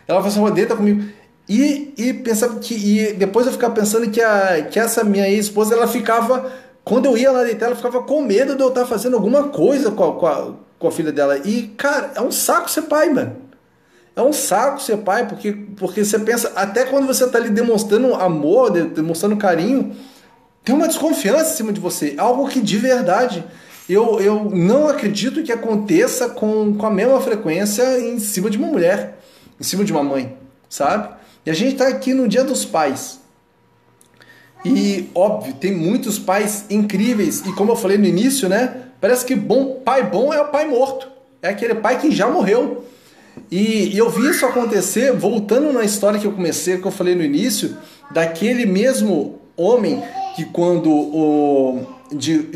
Ela falou assim: deita comigo. E pensava e depois eu ficava pensando que essa minha ex-esposa, ela ficava, quando eu ia lá deitar, ela ficava com medo de eu estar fazendo alguma coisa com a filha dela. E, cara, é um saco ser pai, mano. É um saco ser pai, porque você pensa, até quando você está ali demonstrando amor, demonstrando carinho, tem uma desconfiança em cima de você. Algo que de verdade eu não acredito que aconteça com a mesma frequência em cima de uma mulher, em cima de uma mãe, sabe? E a gente está aqui no Dia dos Pais. E, óbvio, tem muitos pais incríveis. E como eu falei no início, né? Parece que pai bom é o pai morto. É aquele pai que já morreu. E eu vi isso acontecer, voltando na história que eu falei no início, daquele mesmo homem que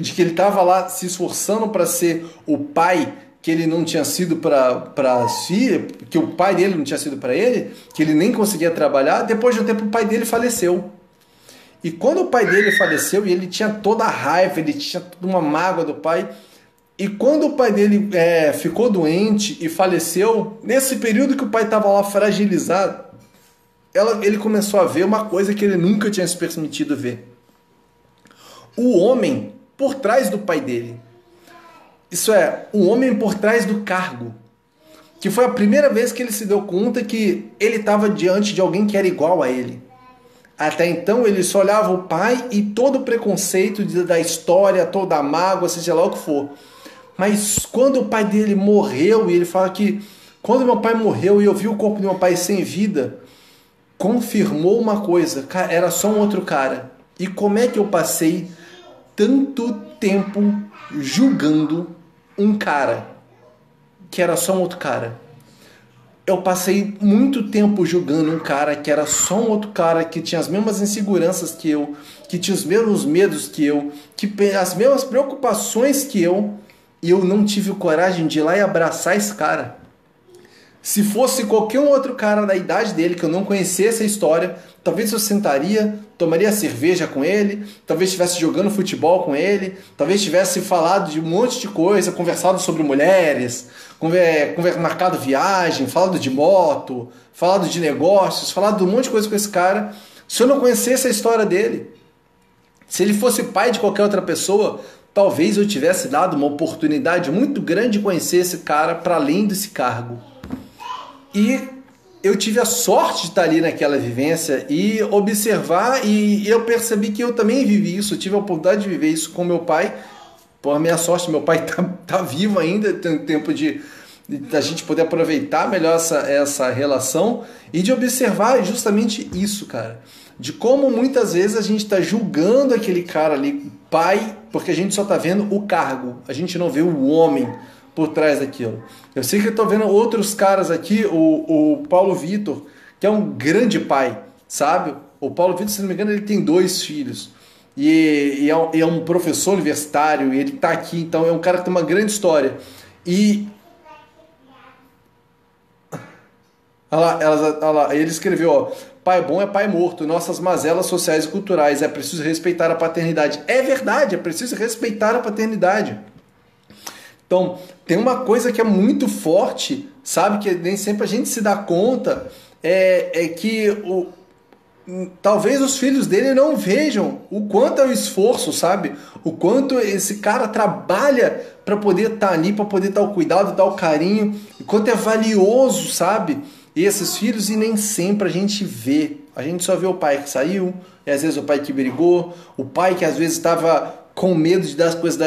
que ele estava lá se esforçando para ser o pai que ele não tinha sido para as filhas, que o pai dele não tinha sido para ele, que ele nem conseguia trabalhar. Depois de um tempo o pai dele faleceu. E quando o pai dele faleceu, e ele tinha toda a raiva, ele tinha toda uma mágoa do pai, e quando o pai dele ficou doente e faleceu, nesse período que o pai estava lá fragilizado, ele começou a ver uma coisa que ele nunca tinha se permitido ver. O homem por trás do pai dele. Isso é, o homem por trás do cargo. Que foi a primeira vez que ele se deu conta que ele estava diante de alguém que era igual a ele. Até então ele só olhava o pai e todo o preconceito da história, toda a mágoa, seja lá o que for. Mas quando o pai dele morreu, e ele fala que quando meu pai morreu e eu vi o corpo do meu pai sem vida, confirmou uma coisa: era só um outro cara. E como é que eu passei tanto tempo julgando um cara que era só um outro cara? Eu passei muito tempo julgando um cara que era só um outro cara, que tinha as mesmas inseguranças que eu, que tinha os mesmos medos que eu, que as mesmas preocupações que eu, e eu não tive coragem de ir lá e abraçar esse cara. Se fosse qualquer um outro cara da idade dele, que eu não conhecesse a história, talvez eu sentaria, tomaria cerveja com ele, talvez estivesse jogando futebol com ele, talvez tivesse falado de um monte de coisa, conversado sobre mulheres, marcado viagem, falado de moto, falado de negócios, falado de um monte de coisa com esse cara, se eu não conhecesse a história dele. Se ele fosse pai de qualquer outra pessoa, talvez eu tivesse dado uma oportunidade muito grande de conhecer esse cara para além desse cargo. E eu tive a sorte de estar ali naquela vivência e observar, e eu percebi que eu também vivi isso, eu tive a oportunidade de viver isso com meu pai. Por minha sorte, meu pai tá vivo ainda, tem tempo de a gente poder aproveitar melhor essa relação e de observar justamente isso, cara. De como muitas vezes a gente está julgando aquele cara ali, pai, porque a gente só está vendo o cargo, a gente não vê o homem por trás daquilo. Eu sei que eu estou vendo outros caras aqui, o Paulo Vitor, que é um grande pai, sabe? O Paulo Vitor, se não me engano, ele tem 2 filhos. E é um professor universitário, e ele está aqui, então é um cara que tem uma grande história. E olha lá, ele escreveu, ó: pai bom é pai morto, nossas mazelas sociais e culturais, é preciso respeitar a paternidade. É verdade, é preciso respeitar a paternidade. Então, tem uma coisa que é muito forte, sabe? Que nem sempre a gente se dá conta, é que talvez os filhos dele não vejam o quanto é o esforço, sabe? O quanto esse cara trabalha para poder estar ali, para poder dar o cuidado, dar o carinho, o quanto é valioso, sabe? E esses filhos, e nem sempre a gente vê. A gente só vê o pai que saiu, e às vezes o pai que brigou, o pai que às vezes estava com medo de as coisas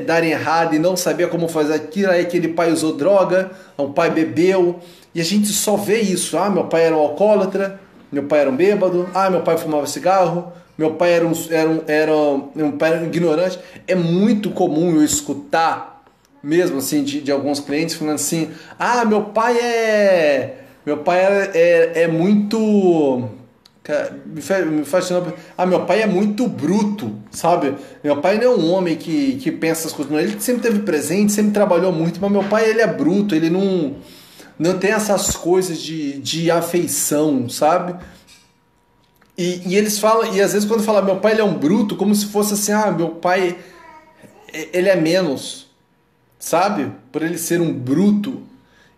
darem errado e não sabia como fazer aquilo, aí aquele pai usou droga, o pai bebeu, e a gente só vê isso. Ah, meu pai era um alcoólatra, meu pai era um bêbado, ah, meu pai fumava cigarro, meu pai era um ignorante. É muito comum eu escutar, mesmo assim, de alguns clientes falando assim, ah, meu pai é muito... Me fascinou. Ah, meu pai é muito bruto, sabe? Meu pai não é um homem que pensa as coisas. Não. Ele sempre teve presente, sempre trabalhou muito, mas meu pai, ele é bruto, ele não tem essas coisas de afeição, sabe? E eles falam, e às vezes quando falam meu pai ele é um bruto, como se fosse assim, ah, meu pai, ele é menos, sabe? Por ele ser um bruto.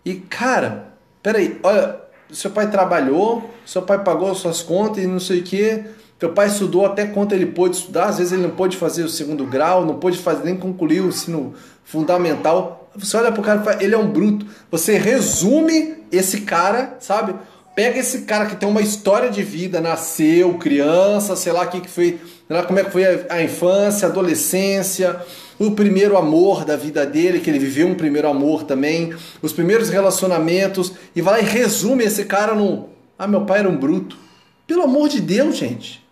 E cara, peraí, olha, seu pai trabalhou, seu pai pagou suas contas e não sei o que, teu pai estudou até quanto ele pôde estudar, às vezes ele não pôde fazer o segundo grau, não pôde fazer, nem concluir o ensino fundamental. Você olha pro cara e fala, ele é um bruto. Você resume esse cara, sabe? Pega esse cara que tem uma história de vida, nasceu, criança, sei lá o que foi, sei lá como é que foi a infância, a adolescência, o primeiro amor da vida dele, que ele viveu um primeiro amor também, os primeiros relacionamentos, e vai lá e resume esse cara no... Ah, meu pai era um bruto. Pelo amor de Deus, gente.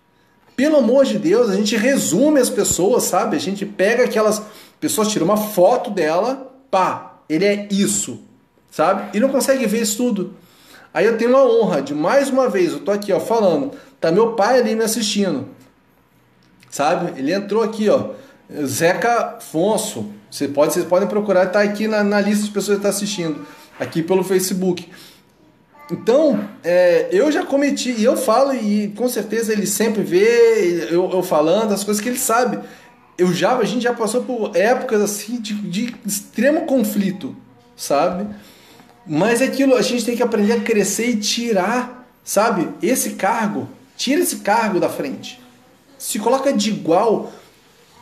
Pelo amor de Deus, a gente resume as pessoas, sabe? A gente pega aquelas pessoas, tira uma foto dela, pá, ele é isso, sabe? E não consegue ver isso tudo. Aí eu tenho a honra de, mais uma vez, eu tô aqui, ó, falando, tá meu pai ali me assistindo, sabe? Ele entrou aqui, ó, Zeca Afonso, vocês podem procurar, tá aqui na lista de pessoas que estão assistindo, aqui pelo Facebook. Então, eu já cometi, e eu falo, e com certeza ele sempre vê eu falando as coisas que ele sabe. A gente já passou por épocas assim de extremo conflito, sabe? Mas aquilo, a gente tem que aprender a crescer e tirar, sabe? Tira esse cargo da frente. Se coloca de igual,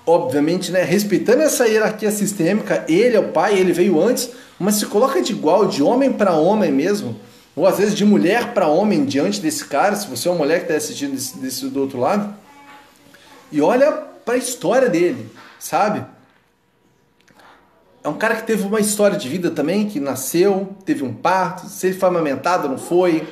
obviamente, né? Respeitando essa hierarquia sistêmica, ele é o pai, ele veio antes, mas se coloca de igual, de homem para homem mesmo, ou às vezes de mulher para homem diante desse cara, se você é uma mulher que está assistindo desse do outro lado, e olha para a história dele, sabe? É um cara que teve uma história de vida também, que nasceu, teve um parto, se ele foi amamentado, não foi,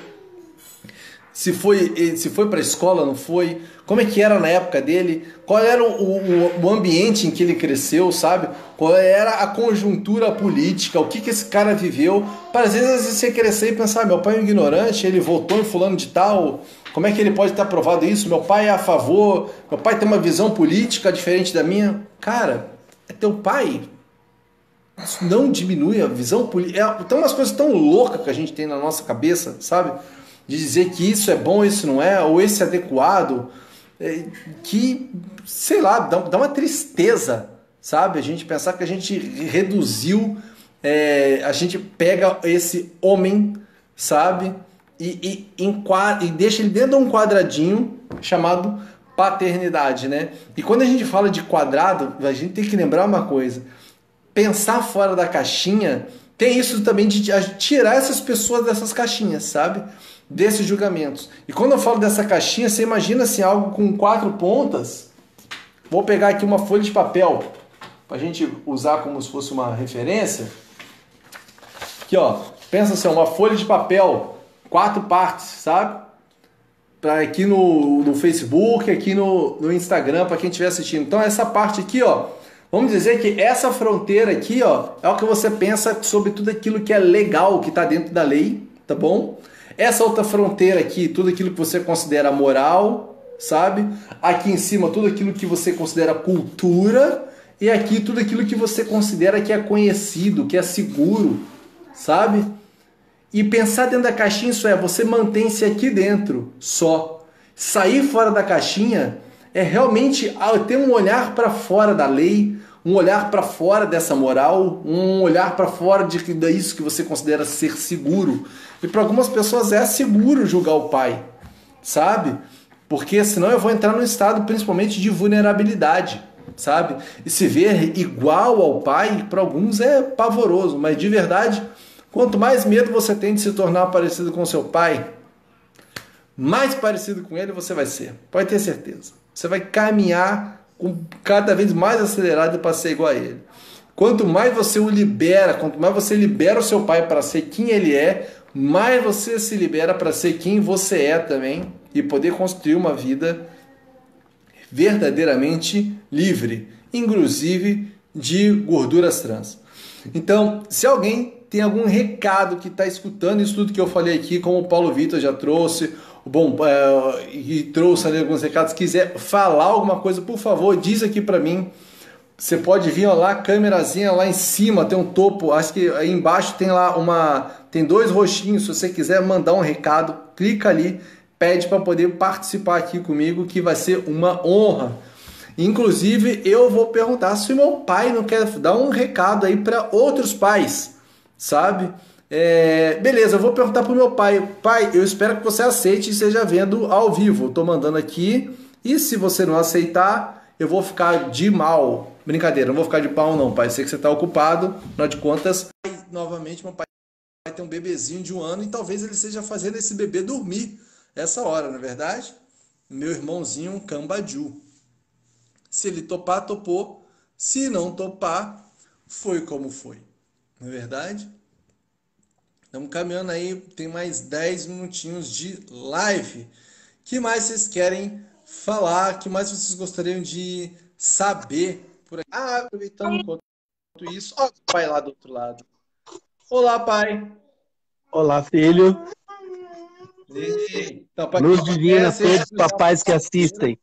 se foi para a escola, não foi, como é que era na época dele, qual era o ambiente em que ele cresceu, sabe? Qual era a conjuntura política, o que esse cara viveu, para às vezes você crescer e pensar, meu pai é um ignorante, ele votou em fulano de tal, como é que ele pode ter aprovado isso? Meu pai é a favor, meu pai tem uma visão política diferente da minha. Cara, é teu pai. Isso não diminui a visão política. Tem umas coisas tão loucas que a gente tem na nossa cabeça, sabe? De dizer que isso é bom, isso não é, ou esse é adequado, que, sei lá, dá uma tristeza, sabe? A gente pensar que a gente reduziu, a gente pega esse homem, sabe? E deixa ele dentro de um quadradinho chamado paternidade, né? E quando a gente fala de quadrado, a gente tem que lembrar uma coisa. Pensar fora da caixinha tem isso também de tirar essas pessoas dessas caixinhas, sabe? Desses julgamentos. E quando eu falo dessa caixinha, você imagina assim, algo com 4 pontas. Vou pegar aqui uma folha de papel para a gente usar como se fosse uma referência. Aqui, ó. Pensa assim, uma folha de papel, 4 partes, sabe? Para aqui no Facebook, aqui no Instagram, para quem estiver assistindo. Então essa parte aqui, ó. Vamos dizer que essa fronteira aqui, ó, é o que você pensa sobre tudo aquilo que é legal, que está dentro da lei, tá bom? Essa outra fronteira aqui, tudo aquilo que você considera moral, sabe? Aqui em cima, tudo aquilo que você considera cultura. E aqui, tudo aquilo que você considera que é conhecido, que é seguro, sabe? E pensar dentro da caixinha, isso é, você mantém-se aqui dentro só. Sair fora da caixinha é realmente ter um olhar para fora da lei, um olhar para fora dessa moral, um olhar para fora disso que você considera ser seguro. E para algumas pessoas é seguro julgar o pai, sabe? Porque senão eu vou entrar num estado principalmente de vulnerabilidade, sabe? E se ver igual ao pai, para alguns é pavoroso, mas de verdade, quanto mais medo você tem de se tornar parecido com seu pai, mais parecido com ele você vai ser. Pode ter certeza. Você vai caminhar cada vez mais acelerado para ser igual a ele. Quanto mais você o libera, quanto mais você libera o seu pai para ser quem ele é, mais você se libera para ser quem você é também e poder construir uma vida verdadeiramente livre, inclusive de gorduras trans. Então, se alguém tem algum recado que está escutando isso tudo que eu falei aqui, como o Paulo Vitor já trouxe, e trouxe ali alguns recados, quiser falar alguma coisa, por favor, diz aqui para mim. Você pode vir ó, lá, a câmerazinha lá em cima, tem um topo, acho que aí embaixo tem lá tem dois roxinhos, se você quiser mandar um recado, clica ali, pede para poder participar aqui comigo, que vai ser uma honra. Inclusive, eu vou perguntar se o meu pai não quer dar um recado aí para outros pais, sabe? Beleza, eu vou perguntar para o meu pai. Pai, eu espero que você aceite e esteja vendo ao vivo. Estou mandando aqui. E se você não aceitar, eu vou ficar de mal. Brincadeira, não vou ficar de pau não, pai. Sei que você está ocupado. Afinal de contas, novamente, meu pai tem um bebezinho de 1 ano e talvez ele esteja fazendo esse bebê dormir essa hora, não é verdade? Meu irmãozinho Cambaju. Se ele topar, topou. Se não topar, foi como foi. Não é verdade? Estamos caminhando aí, tem mais 10 minutinhos de live. O que mais vocês querem falar? O que mais vocês gostariam de saber por aqui? Aproveitando enquanto isso, ó, o pai lá do outro lado. Olá, pai. Olá, filho. Então, para quem Luz não divina a conhece, esse todos é os o Japa papais que Siqueira. assistem.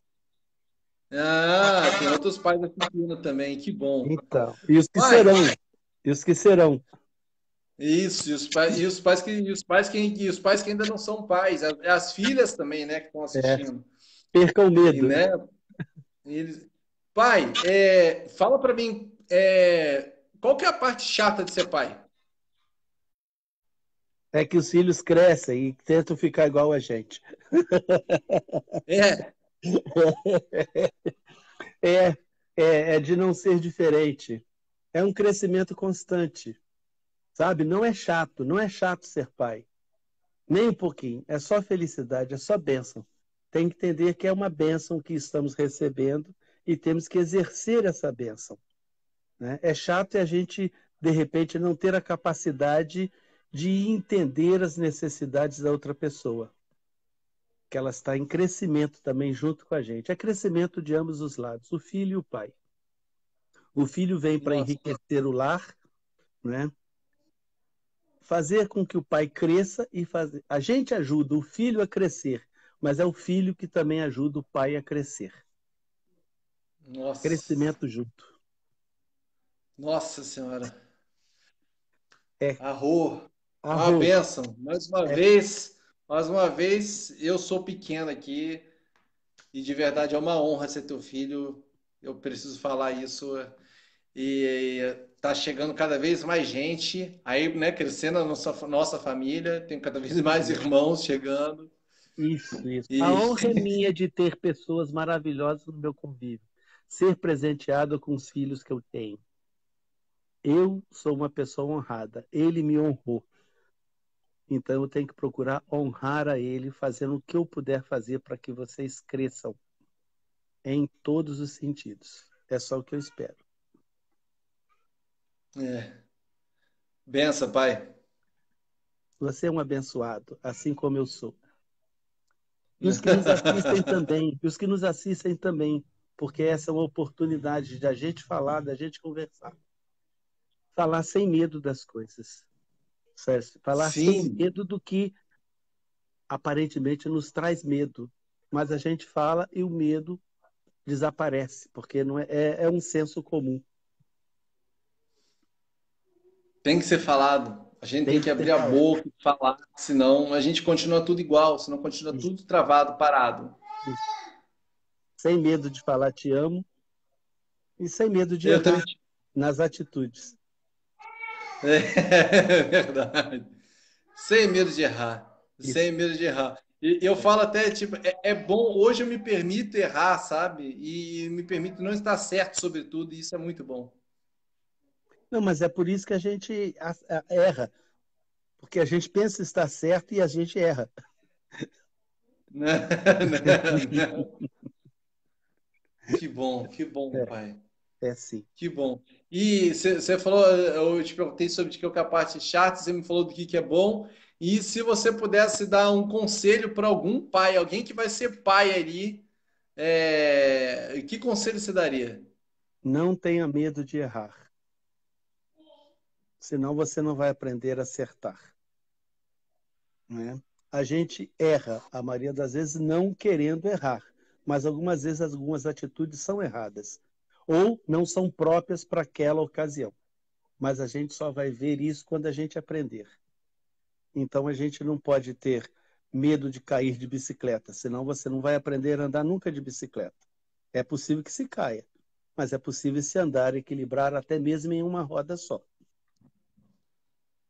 Tem outros pais assistindo também, que bom. Então, e os que Pai, serão? E os que serão? isso, e os pais que ainda não são pais, as filhas também, né, que estão É, assistindo. percam o E, medo. né, eles... Pai, fala pra mim, qual que é a parte chata de ser pai? É que os filhos crescem e tentam ficar igual a gente. É, É, é de não ser diferente. É um crescimento constante, sabe? Não é chato ser pai. Nem um pouquinho. É só felicidade, é só bênção. Tem que entender que é uma bênção que estamos recebendo e temos que exercer essa bênção. Né? É chato a gente, de repente, não ter a capacidade de entender as necessidades da outra pessoa, que ela está em crescimento também junto com a gente. É crescimento de ambos os lados, o filho e o pai. O filho vem para nossa, enriquecer o lar, né? Fazer com que o pai cresça e fazer. A gente ajuda o filho a crescer, mas é o filho que também ajuda o pai a crescer. nossa, Crescimento junto. nossa senhora. É Arro, é uma arroz. bênção. É, Mais uma vez, eu sou pequeno aqui e de verdade é uma honra ser teu filho. Eu preciso falar isso. E tá chegando cada vez mais gente, aí, né, crescendo a nossa família, tem cada vez mais irmãos chegando. isso, isso. A E honra é minha de ter pessoas maravilhosas no meu convívio, ser presenteado com os filhos que eu tenho. Eu sou uma pessoa honrada, ele me honrou. Então eu tenho que procurar honrar a ele, fazendo o que eu puder fazer para que vocês cresçam em todos os sentidos. É só o que eu espero. benção, pai. Você é um abençoado, assim como eu sou. E os que nos assistem também, e os que nos assistem também, porque essa é uma oportunidade de a gente falar, da gente conversar. Falar sem medo das coisas. Certo? Falar sem Sim, medo do que aparentemente nos traz medo. Mas a gente fala e o medo desaparece, porque não é um senso comum. tem que ser falado. A gente tem Tem que que ser abrir a falado. boca e falar, senão a gente continua tudo igual, senão continua Isso, tudo travado, parado. isso. Sem medo de falar te amo, E sem medo de Eu também. errar nas atitudes. É verdade. Sem medo de errar. Sem Isso. medo de errar. E eu falo até, tipo, é bom, hoje eu me permito errar, sabe? E me permito não estar certo sobre tudo, e isso é muito bom. Não, mas é por isso que a gente erra, porque a gente pensa estar certo e a gente erra. Que bom, É, pai. é sim. Que bom. E você falou, eu te perguntei sobre o que é a parte chata, você me falou do que é bom. E se você pudesse dar um conselho para algum pai, alguém que vai ser pai ali, que conselho você daria? Não tenha medo de errar, senão você não vai aprender a acertar, né? A gente erra, a maioria das vezes, não querendo errar, mas algumas vezes algumas atitudes são erradas ou não são próprias para aquela ocasião. Mas a gente só vai ver isso quando a gente aprender. Então a gente não pode ter medo de cair de bicicleta, senão você não vai aprender a andar nunca de bicicleta. É possível que se caia, mas é possível se andar, equilibrar até mesmo em uma roda só.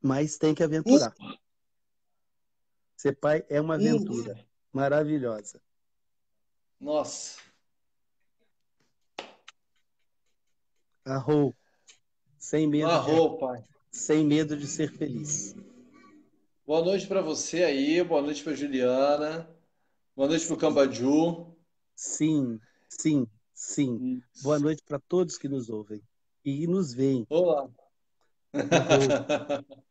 Mas tem que aventurar. Ser pai é uma aventura Uh, maravilhosa. nossa. Arrou, sem medo de errar, Arro, pai. sem medo de ser feliz. Boa noite para você aí, boa noite para Juliana, boa noite para o Cambaju. Sim, sim, sim. Boa Isso. noite para todos que nos ouvem e nos veem. Olá. Arrou.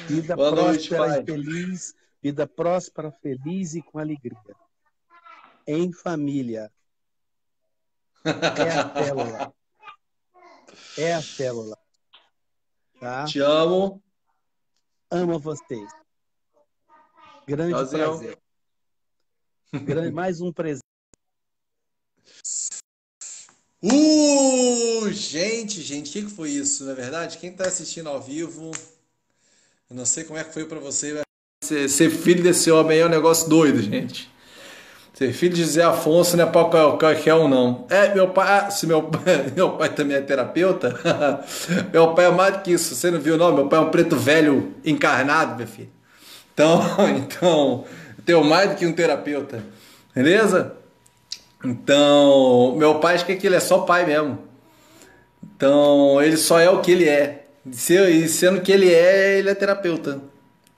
Vida Boa noite, próspera e pai. feliz, vida próspera, feliz e com alegria. Em família. É a célula. É a célula, tá? Te amo. Amo vocês. Grande Tchauzinho. prazer. Mais um presente. Gente, o que foi isso, na verdade? Quem está assistindo ao vivo, eu não sei como é que foi para você, mas ser filho desse homem aí é um negócio doido, gente. Ser filho de Zé Afonso não é para qualquer um, não. Meu pai, se meu pai, meu pai também é terapeuta, meu pai é mais do que isso, você não viu, não? Meu pai é um preto velho encarnado, meu filho. Então, então, eu tenho mais do que um terapeuta, beleza? Então, meu pai acho que ele é só pai mesmo. Então, ele só é o que ele é. E sendo o que ele é terapeuta.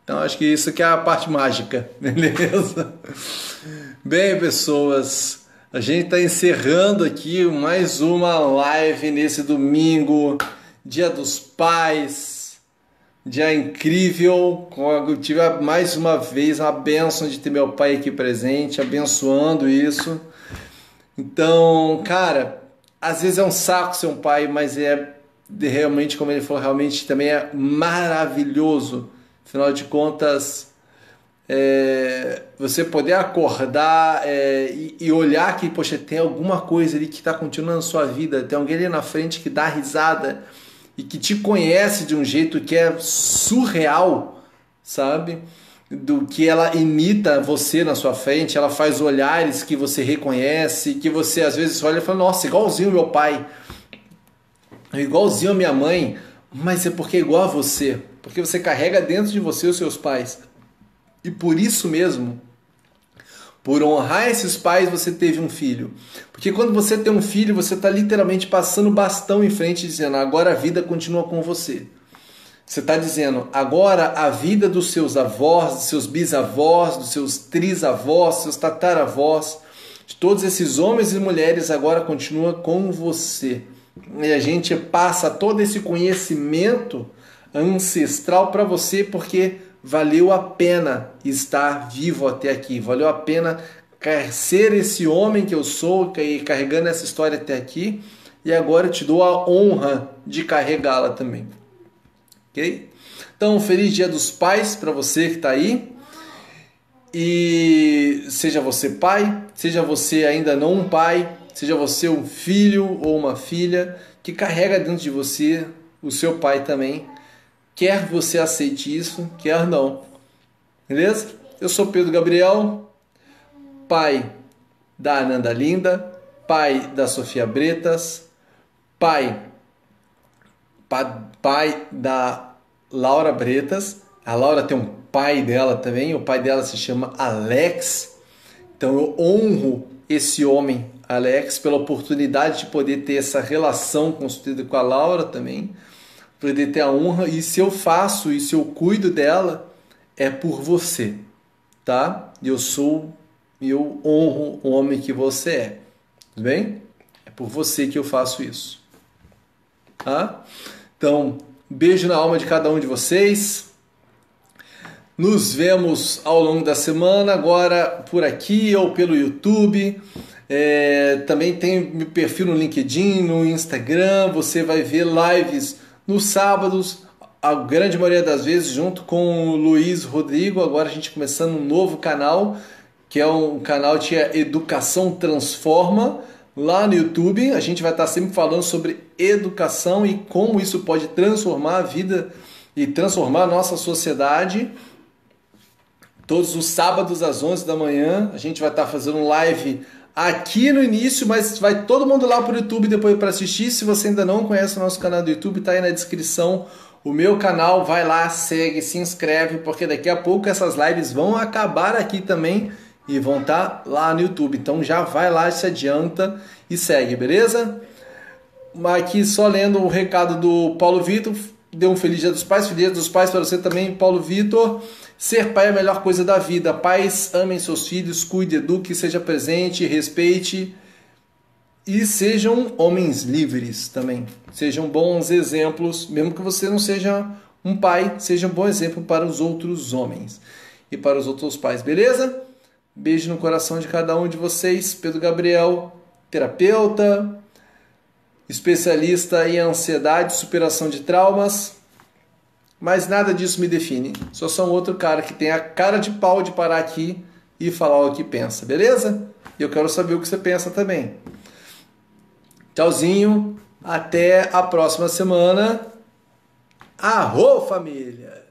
Então, acho que isso que é a parte mágica, beleza? Bem, pessoas, a gente está encerrando aqui mais uma live nesse domingo, Dia dos Pais, dia incrível. Eu tive mais uma vez a bênção de ter meu pai aqui presente, abençoando isso. Então, cara, às vezes é um saco ser um pai, mas realmente, como ele falou, realmente também é maravilhoso. Afinal de contas, você poder acordar e olhar que, poxa, tem alguma coisa ali que está continuando na sua vida, tem alguém ali na frente que dá risada e que te conhece de um jeito que é surreal, sabe? Do que ela imita você na sua frente, ela faz olhares que você reconhece, que você às vezes olha e fala, nossa, igualzinho meu pai, igualzinho a minha mãe, mas é porque é igual a você, porque você carrega dentro de você os seus pais. E por isso mesmo, por honrar esses pais, você teve um filho. Porque quando você tem um filho, você está literalmente passando o bastão em frente, dizendo, agora a vida continua com você. Você está dizendo, agora a vida dos seus avós, dos seus bisavós, dos seus trisavós, dos seus tataravós, de todos esses homens e mulheres agora continua com você. E a gente passa todo esse conhecimento ancestral para você porque valeu a pena estar vivo até aqui, valeu a pena ser esse homem que eu sou e carregando essa história até aqui, e agora eu te dou a honra de carregá-la também. Ok? Então, feliz Dia dos Pais para você que está aí. E seja você pai, seja você ainda não um pai, seja você um filho ou uma filha que carrega dentro de você o seu pai também. Quer você aceite isso, quer não. Beleza? Eu sou Pedro Gabriel, pai da Ananda Linda, pai da Sofia Bretas, pai, pai da Laura Bretas. A Laura tem um pai dela também, o pai dela se chama Alex. Então eu honro esse homem, Alex, pela oportunidade de poder ter essa relação construída com a Laura também, poder ter a honra. E se eu faço e se eu cuido dela, é por você, tá? Eu honro o homem que você é, tudo bem? É por você que eu faço isso, tá? Então, beijo na alma de cada um de vocês. Nos vemos ao longo da semana, agora por aqui ou pelo YouTube. Também tem meu perfil no LinkedIn, no Instagram. Você vai ver lives nos sábados, a grande maioria das vezes junto com o Luiz Rodrigo. Agora a gente começando um novo canal, que é um canal de Educação Transforma. Lá no YouTube a gente vai estar sempre falando sobre educação e como isso pode transformar a vida e transformar a nossa sociedade. Todos os sábados às 11 da manhã a gente vai estar fazendo um live aqui no início, mas vai todo mundo lá para o YouTube depois para assistir. Se você ainda não conhece o nosso canal do YouTube, está aí na descrição o meu canal. Vai lá, segue, se inscreve, porque daqui a pouco essas lives vão acabar aqui também e vão estar lá no YouTube. Então já vai lá, se adianta e segue, beleza? Aqui só lendo o recado do Paulo Vitor. Dê um feliz Dia dos Pais, feliz Dia dos Pais para você também, Paulo Vitor. Ser pai é a melhor coisa da vida. Pais, amem seus filhos, cuide, eduque, seja presente, respeite e sejam homens livres também. Sejam bons exemplos, mesmo que você não seja um pai, seja um bom exemplo para os outros homens e para os outros pais, beleza? Beijo no coração de cada um de vocês. Pedro Gabriel, terapeuta, especialista em ansiedade, superação de traumas. Mas nada disso me define. Só sou um outro cara que tem a cara de pau de parar aqui e falar o que pensa, beleza? E eu quero saber o que você pensa também. Tchauzinho, até a próxima semana. Arro, família!